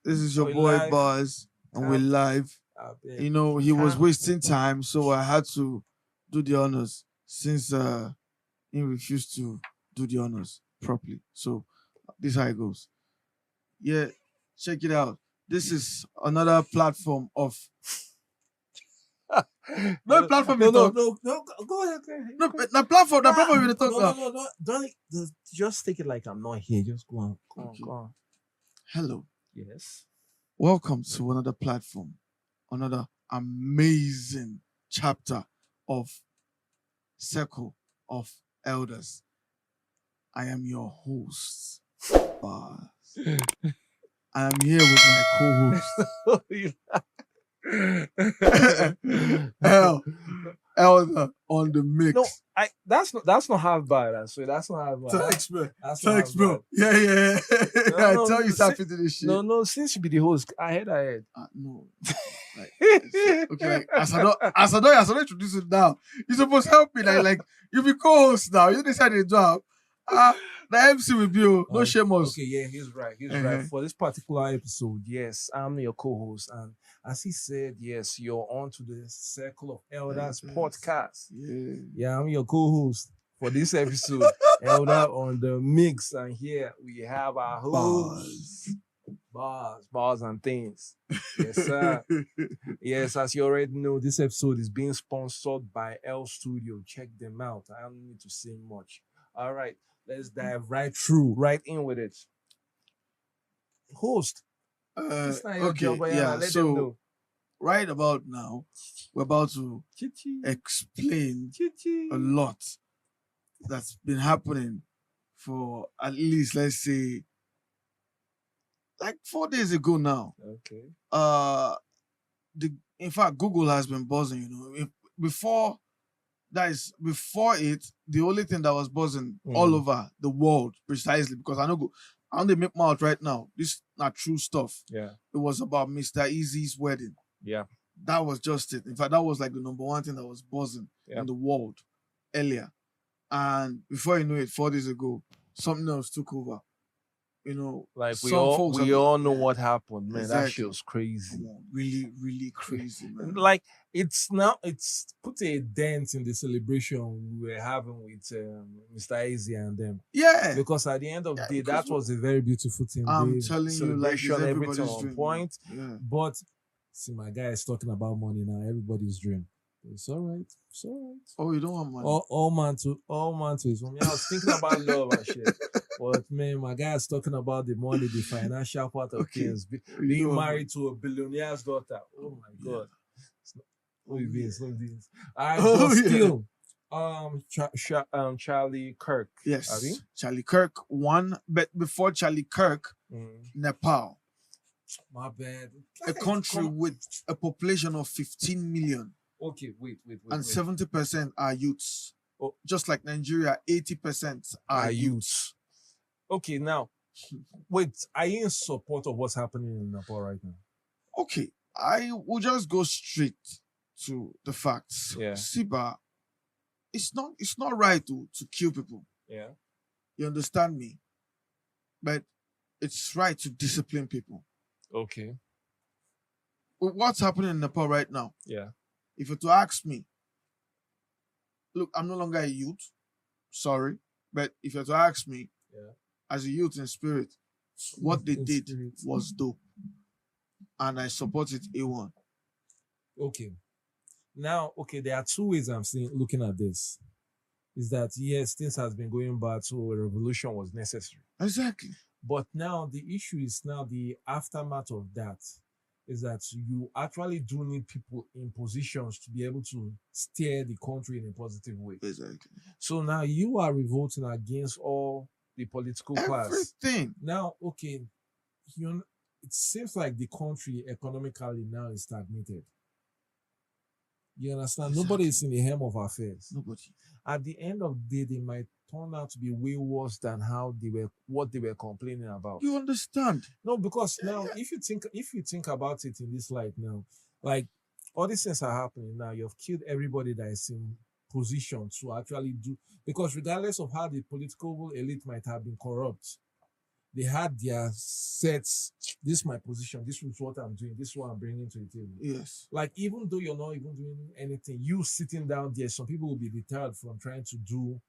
This is your We boy live. Bars, and we're Calm. live. Beg. He was Calm. wasting time, so I had to do the honors since he refused to do the honors properly. So this is how it goes. Yeah, check it out. This is another platform of no platform No, you no, talk. no, no. Go ahead. Go ahead. No, Go ahead. the platform you talk No, now. no. Don't just take it like I'm not here. Just go on. Okay. Go on. Hello. Yes. Welcome to another platform, another amazing chapter of Circle of Elders. I am your host, Bars. I am here with my co-host, Elda on the mix. No, that's not half bad. I swear that's not half bad. Thanks, bro. That's not Thanks, half bro. bad. Yeah. I No, tell no, you, stop into this shit. No. Since you be the host, I head. No. Okay, like, as I don't introduce it now, you're supposed to help me. Like you be co-host now. You decide the job. The MC will be you. No shame us. Okay, yeah, he's right. He's right. For this particular episode, yes, I'm your co-host, and as he said, yes, you're on to the Circle of Elders podcast. Yeah, I'm your co-host for this episode. Elda on the mix, and here we have our host. Bars and things. Yes, sir. Yes, as you already know, this episode is being sponsored by L Studio. Check them out. I don't need to say much. All right, let's dive right in with it. Host. It's not your job, but let them know. Right about now, we're about to explain a lot that's been happening for at least, let's say, like 4 days ago now. Okay. In fact, Google has been buzzing. Before it, the only thing that was buzzing all over the world, precisely because I don't they make mouth right now. This not true stuff. Yeah. It was about Mr. Eazi's wedding. Yeah. That was just it. In fact, that was like the number one thing that was buzzing in the world earlier. And before you know it, 4 days ago, something else took over. Like we all know what happened, man. Exactly. That shit was crazy. Really, really crazy, man. Like it's put a dent in the celebration we were having with Mr. Eazi and them. Yeah. Because at the end of the day, that was a very beautiful thing. I'm telling you, like, it's everybody's everything on dream, point. Yeah. But see, my guy is talking about money now. Everybody's dream. It's all right. Oh, you don't want money? All man to his money. I was thinking about love and shit. But man, my guy is talking about the money, the financial part of things. Being married to a billionaire's daughter. Oh my God. No beans. All right, but still, Charlie Kirk. Yes. Charlie Kirk won, but before Charlie Kirk, Nepal. My bad. A country with a population of 15 million. Okay, wait. And 70% are youths. Oh. Just like Nigeria, 80% are youths. Okay, now, wait, are you in support of what's happening in Nepal right now? Okay, I will just go straight to the facts. Yeah. Siba, it's not right to kill people. Yeah. You understand me? But it's right to discipline people. Okay. What's happening in Nepal right now? Yeah. If you're to ask me, look, I'm no longer a youth. Sorry. But if you're to ask me, as a youth in spirit, what they did was dope. And I support it A1. Okay. Now, there are two ways I'm looking at this. Is that, yes, things has been going bad, so a revolution was necessary. Exactly. But now the issue is now the aftermath of that. Is that you actually do need people in positions to be able to steer the country in a positive way. Exactly. So now you are revolting against all the political class. Everything. Now, it seems like the country economically now is stagnated. You understand? Exactly. Nobody is in the helm of affairs. Nobody. At the end of the day, they might turn out to be way worse than what they were complaining about. You understand? No, because now if you think about it in this light now, like all these things are happening now, you've killed everybody that is in position to actually do, because regardless of how the political elite might have been corrupt, they had their sets. This is my position. This is what I'm doing. This is what I'm bringing to the table. Yes. Like, even though you're not even doing anything, you sitting down there, some people will be deterred from trying to do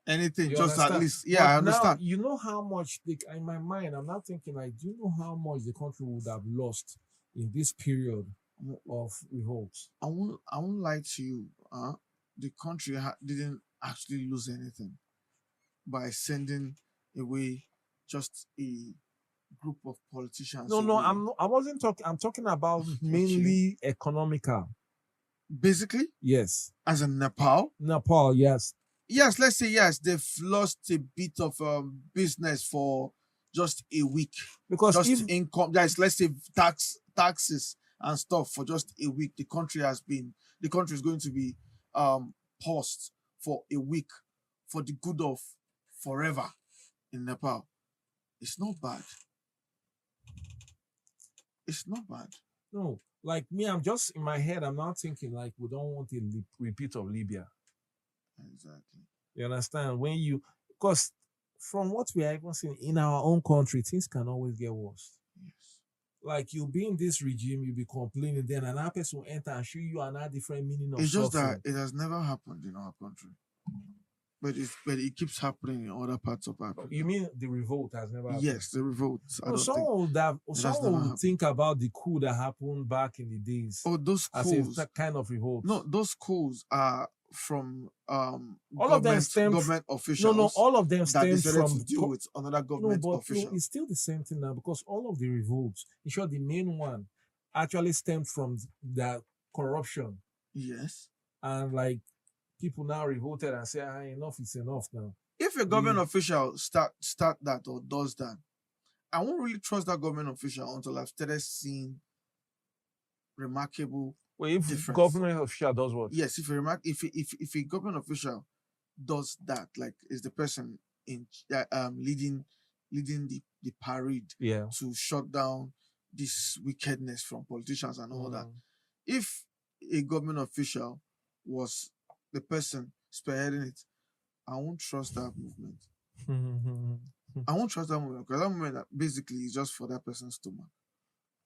anything, you just understand? at least. Yeah, I understand. Now, you know how much, in my mind, I'm not thinking, like, do you know how much the country would have lost in this period of revolt? I won't lie to you. The country didn't actually lose anything by sending away just a group of politicians. No, I wasn't talking. I'm talking about mainly economical. Basically, yes. As in Nepal. Nepal, yes. Yes, let's say yes. They've lost a bit of business for just a week because just income. Guys, let's say taxes and stuff for just a week. The country is going to be paused for a week for the good of forever in Nepal. It's not bad. It's not bad. No, like me, I'm just in my head. I'm not thinking like we don't want a repeat of Libya. Exactly. You understand? Because from what we are even seeing in our own country, things can always get worse. Yes. Like, you'll be in this regime, you'll be complaining, then another person will enter and show you another different meaning of it's just suffering. that it has never happened in our country. But it keeps happening in other parts of Africa. You mean the revolt has never happened? Yes, the revolt. Someone would think about the coup that happened back in the days. Oh, those coups. As a kind of revolt. No, those coups are from all of them stem government officials. No, all of them stem from to deal with another government official. It's still the same thing now, because all of the revolts, in short, the main one actually stemmed from the corruption. Yes. And like, people now revolted and say, enough is enough now. If a government official start that or does that, I won't really trust that government official until I've started seeing remarkable. Well, if difference. Government official does what? Yes, if a government official does that, like is the person in leading the parade to shut down this wickedness from politicians and all that. If a government official was the person spearheading it, I won't trust that movement. I won't trust that movement, because that movement basically is just for that person's stomach.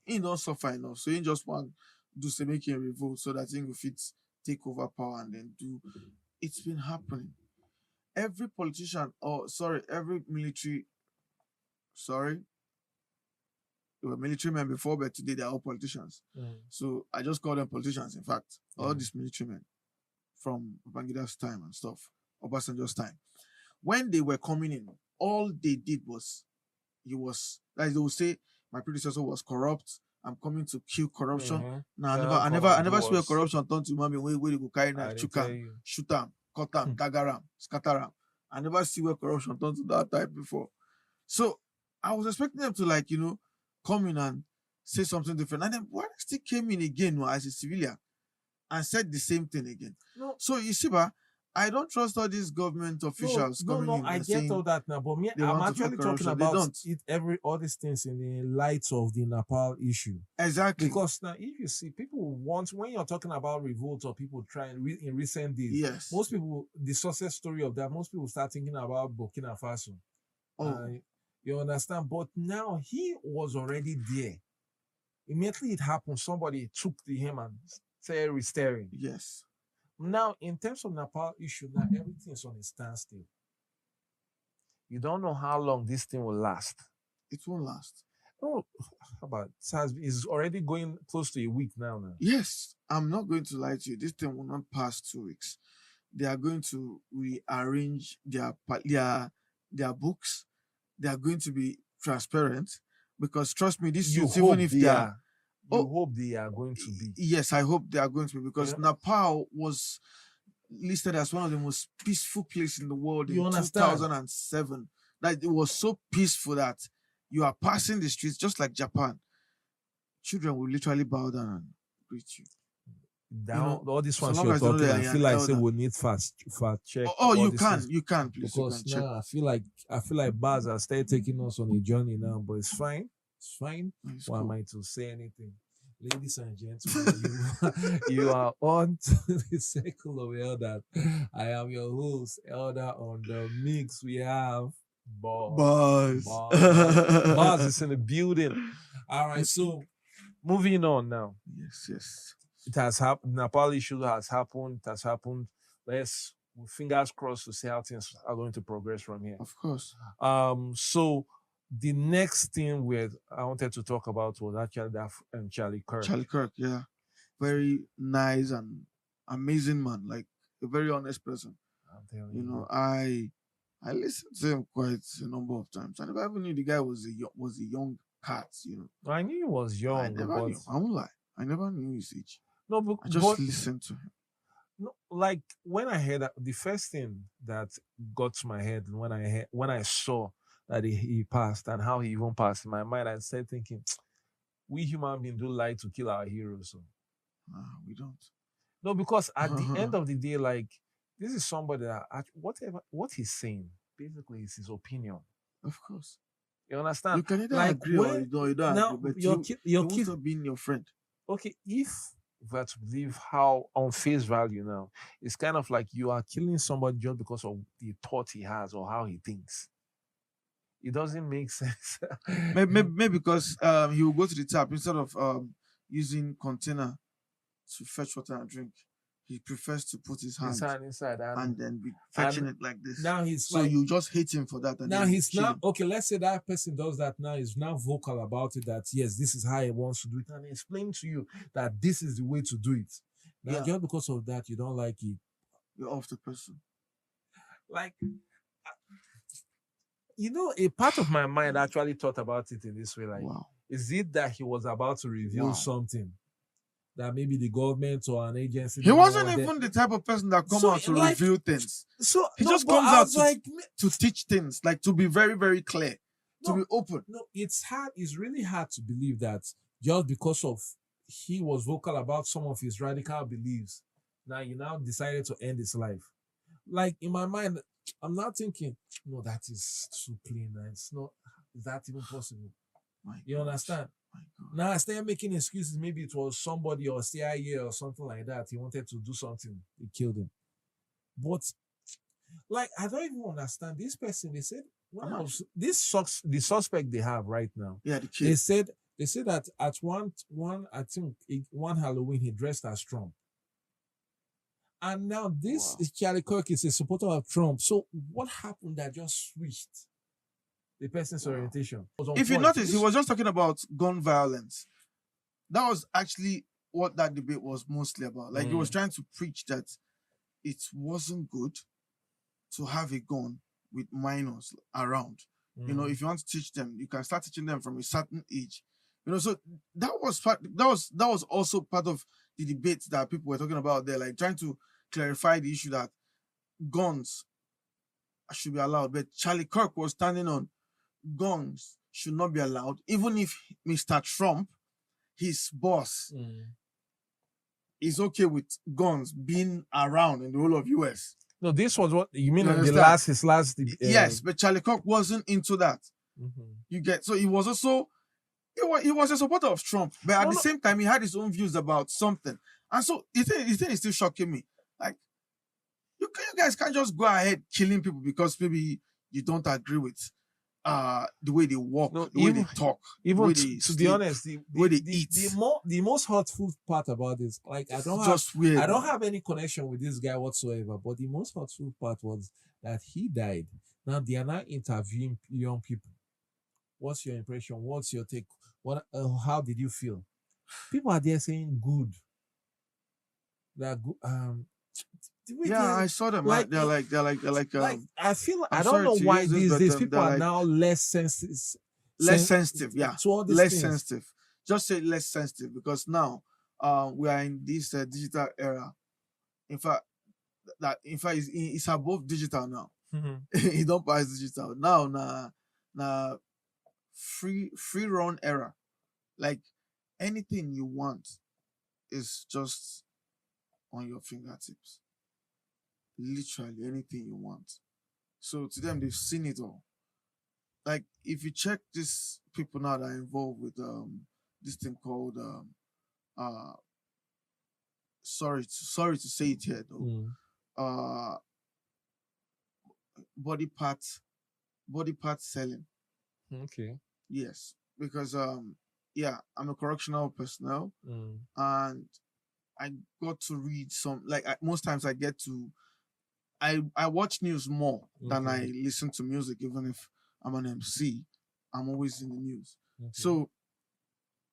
He don't suffer enough, so he just want do say make a revolt so that he will fit take over power and then do. It's been happening. Every politician, every military, they were military men before, but today they're all politicians. So I just call them politicians. In fact, all these military men from Babangida's time and stuff, Obasanjo's time, when they were coming in, all they did was, like they would say, my predecessor was corrupt. I'm coming to kill corruption. I never swear corruption turn to mommy where they go carry knife, shoot them, cut them, dagger them, scatter them. I never see where corruption turn to that type before. So I was expecting them to come in and say something different. And then why they still came in again as a civilian and said the same thing again? No. So you see, I don't trust all these government officials coming in. I get all that now, but I'm actually talking about all these things in the light of the Nepal issue. Exactly. Because now, if you see, people want, when you're talking about revolts or people trying in recent days, most people, the success story of that, most people start thinking about Burkina Faso. You understand? But now he was already there. Immediately it happened, somebody took him and started restoring. Yes. Now, in terms of Nepal issue, now everything's on a standstill. You don't know how long this thing will last. It won't last. Oh, how about it's already going close to a week now. Yes, I'm not going to lie to you. This thing will not pass 2 weeks. They are going to rearrange their books. They are going to be transparent, because trust me, this is even if they are. You hope they are going to be. Yes, I hope they are going to be, because Nepal was listed as one of the most peaceful places in the world in 2007. Like, it was so peaceful that you are passing the streets just like Japan. Children will literally bow down and greet you. All these ones you're talking, I feel like we need fast check. You can please. Because now I feel like bars are started taking us on a journey now, but it's fine. It's fine. Why am I to say anything? Ladies and gentlemen, you are on to the Circle of Elda. I am your host, Elda. On the mix, we have Bars. Bars is in the building. All right, so moving on now. Yes. It has happened. Nepal issue has happened. It has happened. Let's fingers crossed to see how things are going to progress from here. Of course. So the next thing I wanted to talk about was actually that Charlie Kirk. Charlie Kirk, yeah. Very nice and amazing man. Like a very honest person. You know, I listened to him quite a number of times. I never even knew the guy was a young cat, you know. I knew he was young. I never knew. I won't lie. I never knew his age. No, but I just listened to him. No, like when I heard that, the first thing that got to my head when I saw that he passed and how he even passed in my mind, I started thinking, we human beings do like to kill our heroes. So. We don't. No, because at the end of the day, like this is somebody that what he's saying basically is his opinion. Of course. You understand? You can either agree or you don't agree, but your kid being your friend. Okay, if we have to believe how on face value now, it's kind of like you are killing somebody just because of the thought he has or how he thinks. It doesn't make sense. maybe because he will go to the tap instead of using container to fetch water and drink. He prefers to put his hand inside and then be fetching it like this. Now he's so you just hate him for that. And now he's not okay. Let's say that person does that now. He's now vocal about it. That yes, this is how he wants to do it, and explain to you that this is the way to do it. Now just because of that, you don't like it. You're off the person. Like, you know, a part of my mind actually thought about it in this way. Like, is it that he was about to reveal something? That maybe the government or an agency. He wasn't even the type of person that come out to reveal things. So he just comes out to teach things, like to be very, very clear, to be open. No, it's hard. It's really hard to believe that just because of he was vocal about some of his radical beliefs, now he now decided to end his life. Like in my mind, I'm not thinking, no, that is too plain. It's not. Is that even possible? You understand? Now I started making excuses. Maybe it was somebody or CIA or something like that. He wanted to do something. They killed him. But like I don't even understand this person. They said the suspect they have right now. Yeah, the kid. They said that at one Halloween he dressed as Trump. And now this is Charlie Kirk is a supporter of Trump. So what happened that just switched the person's orientation? If you notice, he was just talking about gun violence. That was actually what that debate was mostly about. Like he was trying to preach that it wasn't good to have a gun with minors around. You know, if you want to teach them, you can start teaching them from a certain age. You know, so that was also part of the debate that people were talking about there, like trying to clarify the issue that guns should be allowed. But Charlie Kirk was standing on guns should not be allowed, even if Mr. Trump, his boss, is okay with guns being around in the whole of US. No, this was what you mean. His last. Yes, but Charlie Kirk wasn't into that. You get so he was also he was a supporter of Trump, but at the same time he had his own views about something, and so the thing is still shocking me. Like you guys can't just go ahead killing people because maybe you don't agree with the way they walk, the way they talk, even the way to be honest, the way they eat. The most hurtful part about this, like I don't have any connection with this guy whatsoever. But the most hurtful part was that he died. Now they are not interviewing young people. What's your impression? What's your take? How did you feel? People are there saying good. They're good. I saw them. Like, they're like. I feel I don't know why these days people are now less sensitive. Less sensitive, yeah. To all these less things. Sensitive. Just say less sensitive because now we are in this digital era. In fact, it's above digital now. It don't pass digital now. Free run era. Like anything you want is just on your fingertips. Literally anything you want. So to them, they've seen it all. Like if you check these people now that are involved with this thing called sorry to say it here though. Body part body part selling. Okay. Yes, because I'm a correctional personnel, Mm. and I got to read some. Like most times, I get to. I watch news more than I listen to music. Even if I'm an MC, I'm always in the news. Okay. So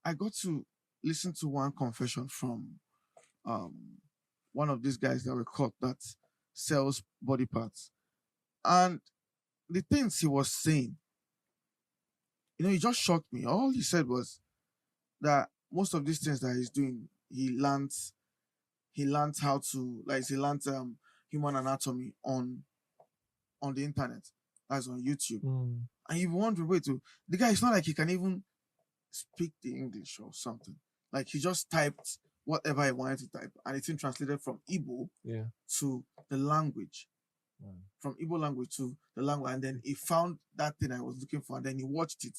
I got to listen to one confession from one of these guys that were caught that sells body parts, and the things he was saying, he just shocked me. All he said was that most of these things that he's doing, he learned how to, like, he learned human anatomy on the internet, that's on YouTube. And you wonder, wait, the guy, it's not like he can even speak the English or something. Like, he just typed whatever he wanted to type, and it's been translated from Igbo to the language. From Igbo language to the language, and then he found that thing I was looking for, and then he watched it,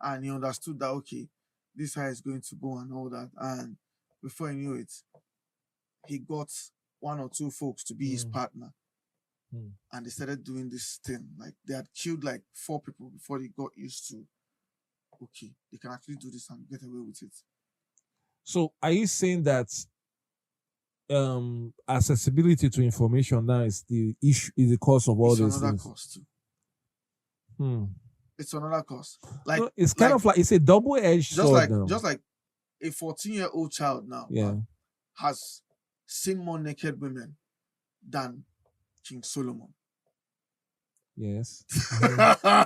and he understood that, okay, this is how it's going to go and all that. And before he knew it, he got one or two folks to be his partner. And they started doing this thing. Like, they had killed like 4 people before they got used to, okay, they can actually do this and get away with it. So are you saying that accessibility to information now is the issue, is the cause of all these things? It's another cause too. It's another cause. Like, so it's kind of like, it's a double-edged sword now. Just like a 14-year-old child now has seen more naked women than King Solomon. Yes. I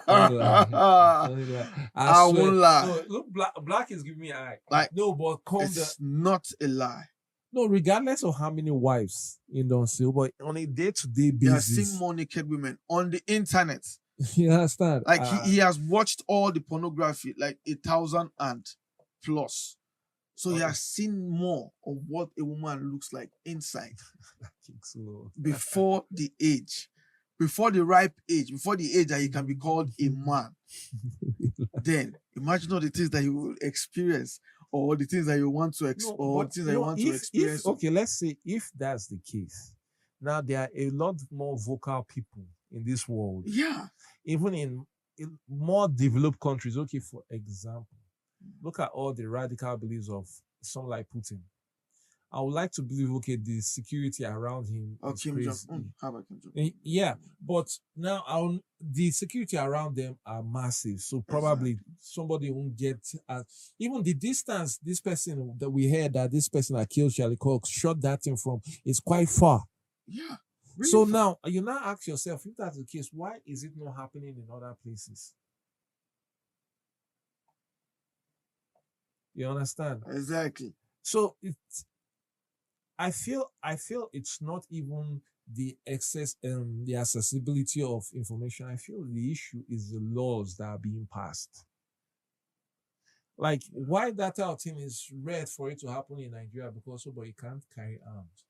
won't lie. No, look, black is giving me an eye. Like, no, but it's not a lie. No, regardless of how many wives in don't see, but on a day-to-day basis, he has seen more naked women on the internet. You understand? Like, he has watched all the pornography, like 1,000 and plus. So he has seen more of what a woman looks like inside. Before the age. Before the ripe age. Before the age that he can be called a man. Then, imagine all the things that he will experience, or the things that you want to experience. Okay, let's say if that's the case, now there are a lot more vocal people in this world. Yeah. Even in more developed countries. Okay, for example, look at all the radical beliefs of someone like Putin. I would like to believe, okay, the security around him is Kim crazy. How about Kim Jong? Yeah, but now the security around them are massive. So probably somebody won't get even the distance this person that we heard that this person that killed Charlie Kirk shot that thing from is quite far. Yeah. Really so far. Now you now ask yourself, if that's the case, why is it not happening in other places? You understand? Exactly. So I feel it's not even the access and the accessibility of information. I feel the issue is the laws that are being passed. Like, why that thing is rare for it to happen in Nigeria, because somebody can't carry arms.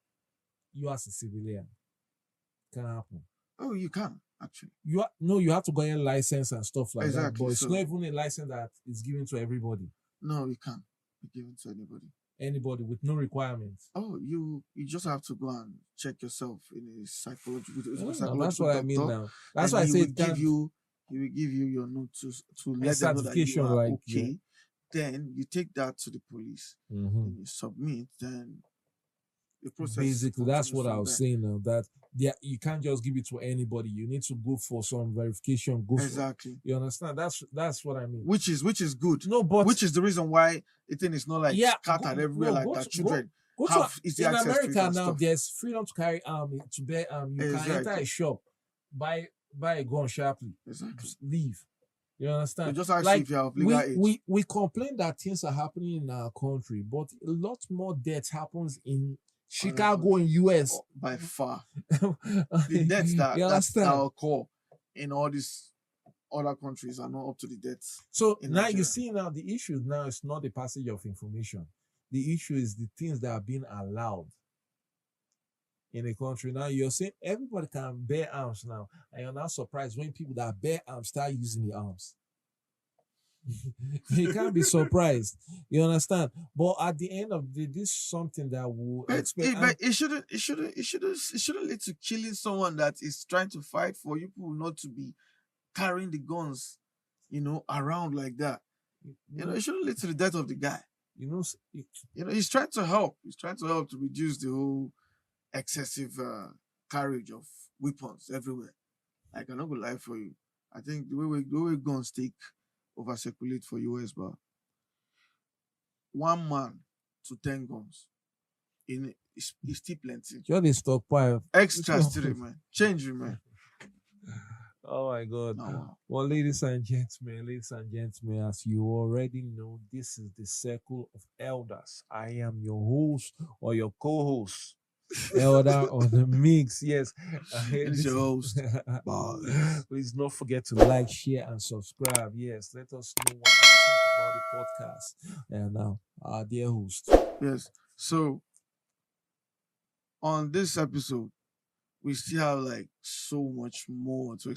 You as a civilian, it can happen. Oh, you can actually. You have to go get a license and stuff like that. But it's so, not even a license that is given to everybody. No, you can't be given to anybody. Anybody with no requirements. Oh, you just have to go and check yourself in a psychological. That's what I mean now. That's why I say he will give you your note to let them know that you are okay. Yeah. Then you take that to the police. Then you submit. Then the process. Basically, that's what I was saying now. That you can't just give it to anybody. You need to go for some verification. You understand? That's what I mean. Which is good. No, but which is the reason why the thing is not like scattered everywhere like that. Children have easy access to it. In America now, stuff. There's freedom to carry to bear you can enter a shop, buy a gun sharply, leave. You understand? They just ask you if you have legal age. We complain that things are happening in our country, but a lot more death happens in Chicago in US. By far. The deaths that occur in all these other countries are not up to the deaths. So now Nigeria. You see now the issue now is not the passage of information. The issue is the things that are being allowed in a country. Now you're saying everybody can bear arms now, and you're not surprised when people that bear arms start using the arms. You can't be surprised. You understand? But at the end of the day, this is something that will expect. But it shouldn't lead to killing someone that is trying to fight for you people not to be carrying the guns, around like that. It shouldn't lead to the death of the guy. He's trying to help. He's trying to help to reduce the whole excessive carriage of weapons everywhere. Like, I'm not gonna lie for you. I think the way guns take over circulate for US, but 1 man to 10 guns is still plenty. You're the stockpile. Extra still, man. Change, man. Oh my God. Oh, wow. Well, ladies and gentlemen, as you already know, this is the Circle of Elders. I am your host or your co-host, Elda on the mix. Yes. It's your host. Please don't forget to like, share, and subscribe. Yes, let us know what you think about the podcast. And now, our dear host. Yes. So, on this episode, we still have like so much more to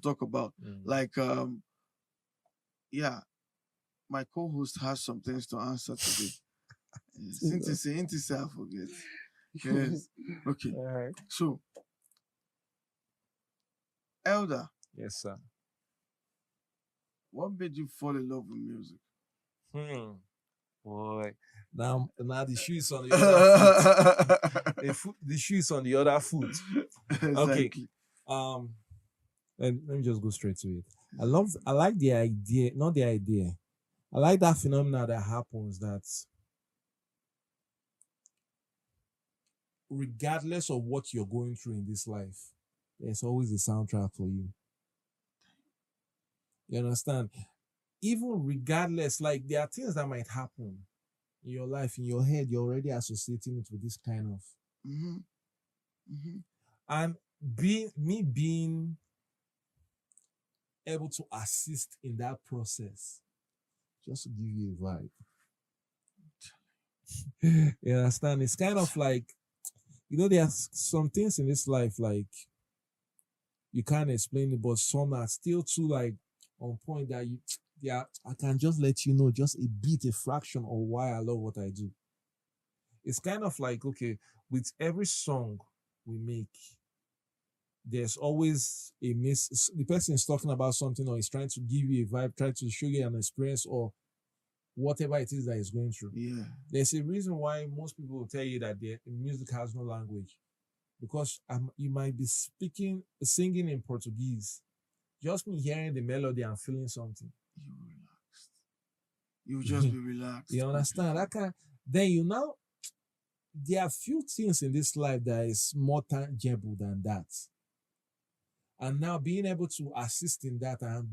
talk about. Like, my co-host has some things to answer today. Since I forget. Yes. Okay. All right. So, Elda. Yes, sir. What made you fall in love with music? Boy. Now the shoes on the other foot. The shoes on the other foot. Exactly. Okay. Let me just go straight to it. I like the idea, not the idea. I like that phenomenon that happens that regardless of what you're going through in this life, there's always a soundtrack for you. You understand? Even regardless, like there are things that might happen in your life, in your head, you're already associating it with this kind of. And being able to assist in that process, just to give you a vibe. You understand? It's kind of like, there are some things in this life, like, you can't explain it, but some are still too, like, on point that I can just let you know just a fraction of why I love what I do. It's kind of like, okay, with every song we make, there's always the person is talking about something or is trying to give you a vibe, trying to show you an experience or whatever it is that he's going through. Yeah. There's a reason why most people will tell you that the music has no language. Because you might be singing in Portuguese. Just me hearing the melody and feeling something. You just be relaxed. You understand? Then there are few things in this life that is more tangible than that. And now being able to assist in that and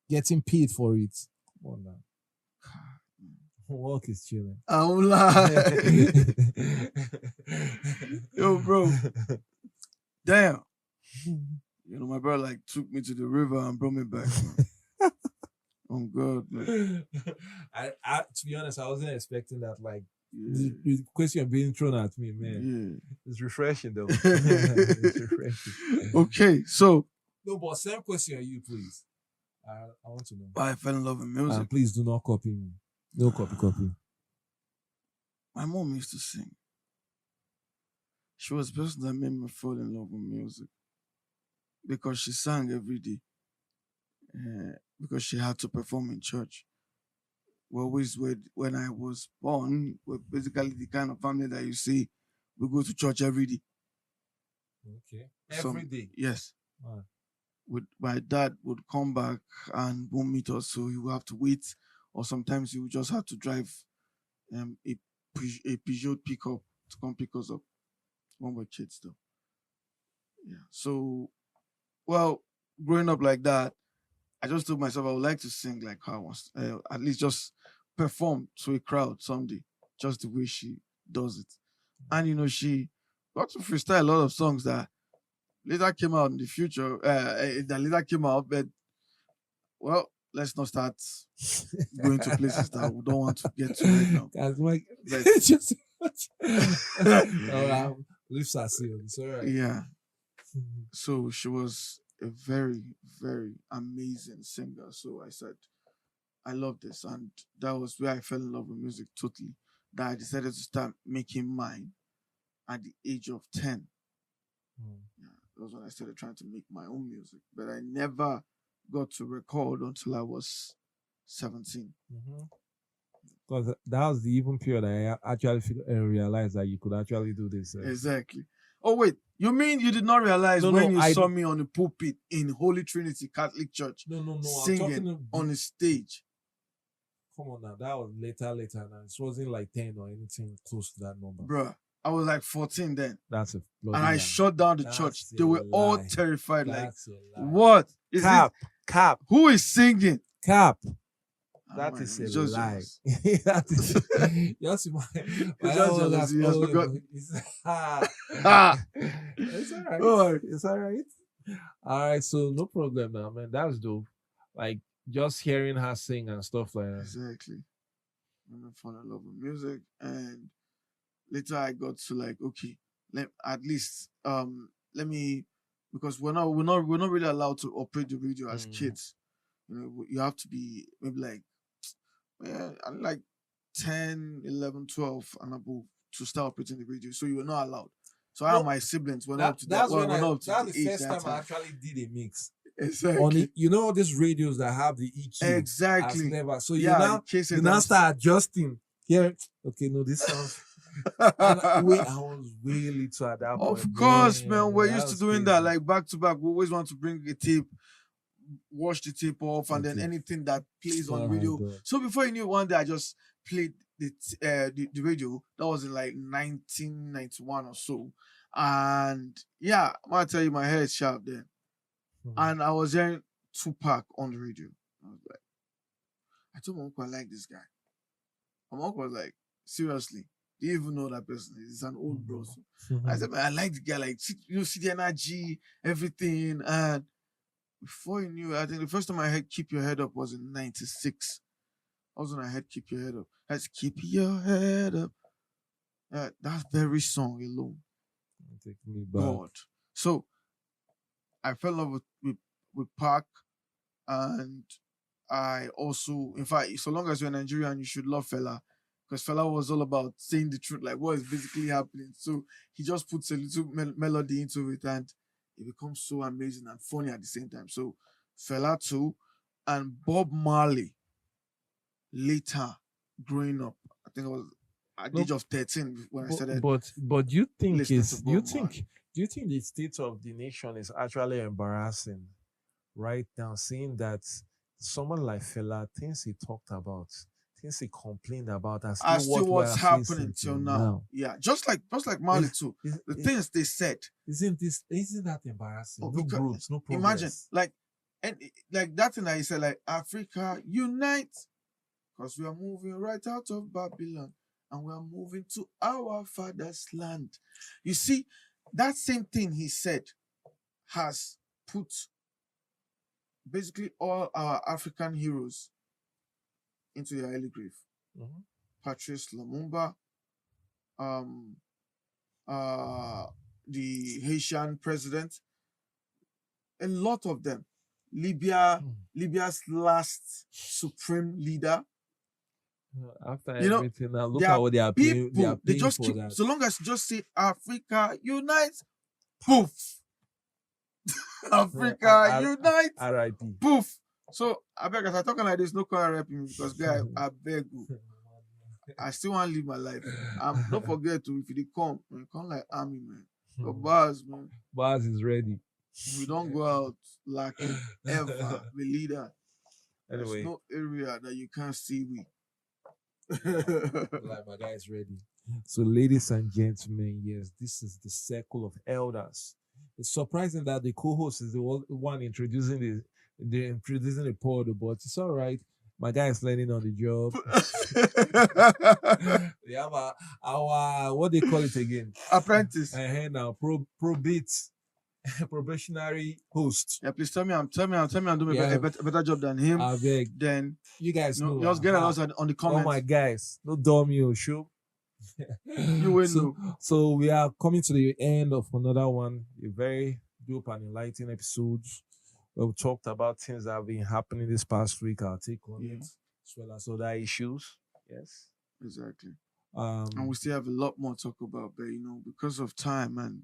getting paid for it. Come on now. Work is chilling. I won't lie. Yo, bro. Damn. My brother like took me to the river and brought me back. Oh God, man. I to be honest, I wasn't expecting that. Like the question being thrown at me, man. Yeah. It's refreshing though. It's refreshing. Okay, so no, but same question you, please. I want to know. Why I fell in love with music. Please do not copy me. No copy. My mom used to sing. She was the person that made me fall in love with music. Because she sang every day. Because she had to perform in church. When I was born, we're basically the kind of family that you see, we go to church every day. Okay. Every day? Yes. Wow. My dad would come back and won't meet us, so he would have to wait, or sometimes he would just have to drive a Peugeot pickup to come pick us up. When we're kids, though. Yeah. So, growing up like that, I just told myself I would like to sing like her once, at least just perform to a crowd someday, just the way she does it. And she got to freestyle a lot of songs that later came out in the future. That later came out, but let's not start going to places that we don't want to get to right now. Lips are sealed. It's all right. Yeah. So she was a very, very amazing singer. So I said, I love this. And that was where I fell in love with music totally. That I decided to start making mine at the age of 10. Yeah. That was when I started trying to make my own music. But I never got to record until I was 17. Because that was the even period I actually realized that you could actually do this. Exactly. Oh, wait. You mean you did not realize you saw me on the pulpit in Holy Trinity Catholic Church singing on the stage? Come on now. That was later. Now. It wasn't like 10 or anything close to that number. Bruh, I was like 14 then. That's a and I shut down the church. They were all terrified. That's like, what? Is Cap. Who is singing? Cap. That is a lie. That is just my It's alright. It's alright. Alright, so no problem now, man. That's dope. Like just hearing her sing and stuff like that. Exactly. And I fell in love with music, and later I got to like, okay, let me, because we're not really allowed to operate the radio as kids. You know, you have to be maybe like 10, 11, 12 and above to start operating the radio. So you were not allowed. So I and my siblings were not up to that. That's the first time I actually did a mix. Exactly. You know these radios that have the EQ. Exactly. So you now start adjusting. Yeah. Okay, no, this sounds. I was way little at that point. Of course, man. We're used to doing that, like back to back. We always want to bring a tape, wash the tape off, and then anything that plays on the radio. God. So before you knew, one day I just played the radio. That was in like 1991 or so. And yeah, I'm gonna tell you, my hair is sharp then. And I was hearing Tupac on the radio. I was like, I told my uncle I like this guy. My uncle was like, seriously, do you even know that person? He's an old bro. So I said, man, I like the guy. Like, you see the energy, everything. And before you knew, I think the first time I heard Keep Your Head Up was in 96. I was when I heard Keep Your Head Up. That's Keep Your Head Up. That very song alone. Take me back. God. So I fell in love with Pac, and I also, in fact, so long as you're Nigerian, you should love Fela, because Fela was all about saying the truth, like what is basically happening. So he just puts a little melody into it, and it becomes so amazing and funny at the same time. So Fela too, and Bob Marley. Later, growing up, I think I was at the age of 13 when I started. But do you think the state of the nation is actually embarrassing right now, seeing that someone like Fela, things he talked about, things he complained about, are still what's happening till now. Yeah, just like Marley too. The things they said. Isn't that embarrassing? No growth, no progress. Imagine like that thing that he said, like, Africa unite, because we are moving right out of Babylon and we are moving to our father's land. You see, that same thing he said has put basically all our African heroes into their early grave. Patrice Lumumba, the Haitian president, a lot of them. Libya's last supreme leader. After everything, now look at what they are paying. They just keep, so long as you just say Africa unite, poof. Africa unite, R.I.P. poof. So I beg, as I'm talking like this, no call rap me, because guy, I beg you. I still want to live my life. Don't forget to, if you come like army, man. Your bars, man. Bars is ready. We don't go out lacking ever. We leader. Anyway, there's no area that you can't see we. Like my guy is ready. So, ladies and gentlemen, yes, this is the circle of elders. It's surprising that the co-host is the one introducing the pod, but it's all right. My guy is learning on the job. We have our what they call it again? Apprentice. Now probate. Probationary host. Yeah, please tell me I'm doing a better job than him. I beg. Then you guys know. Just get us on the comments. Oh my guys, no dumb you show. You will know. So we are coming to the end of another one, a very dope and enlightening episode where we talked about things that have been happening this past week. I'll take on it, as well as other issues. Yes, exactly. And we still have a lot more to talk about, but because of time and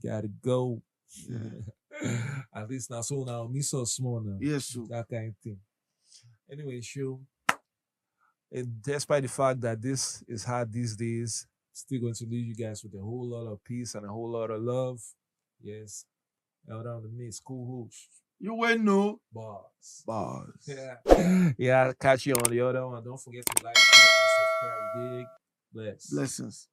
gotta go. At least now, so now, me so small now. Yes, sir. That kind of thing. Anyway, sure. And despite the fact that this is hard these days, still going to leave you guys with a whole lot of peace and a whole lot of love. Yes. Elda on the mix, cool host. You will know. Bars. Yeah. Yeah, catch you on the other one. Don't forget to like, share, and subscribe. Big bless. Blessings.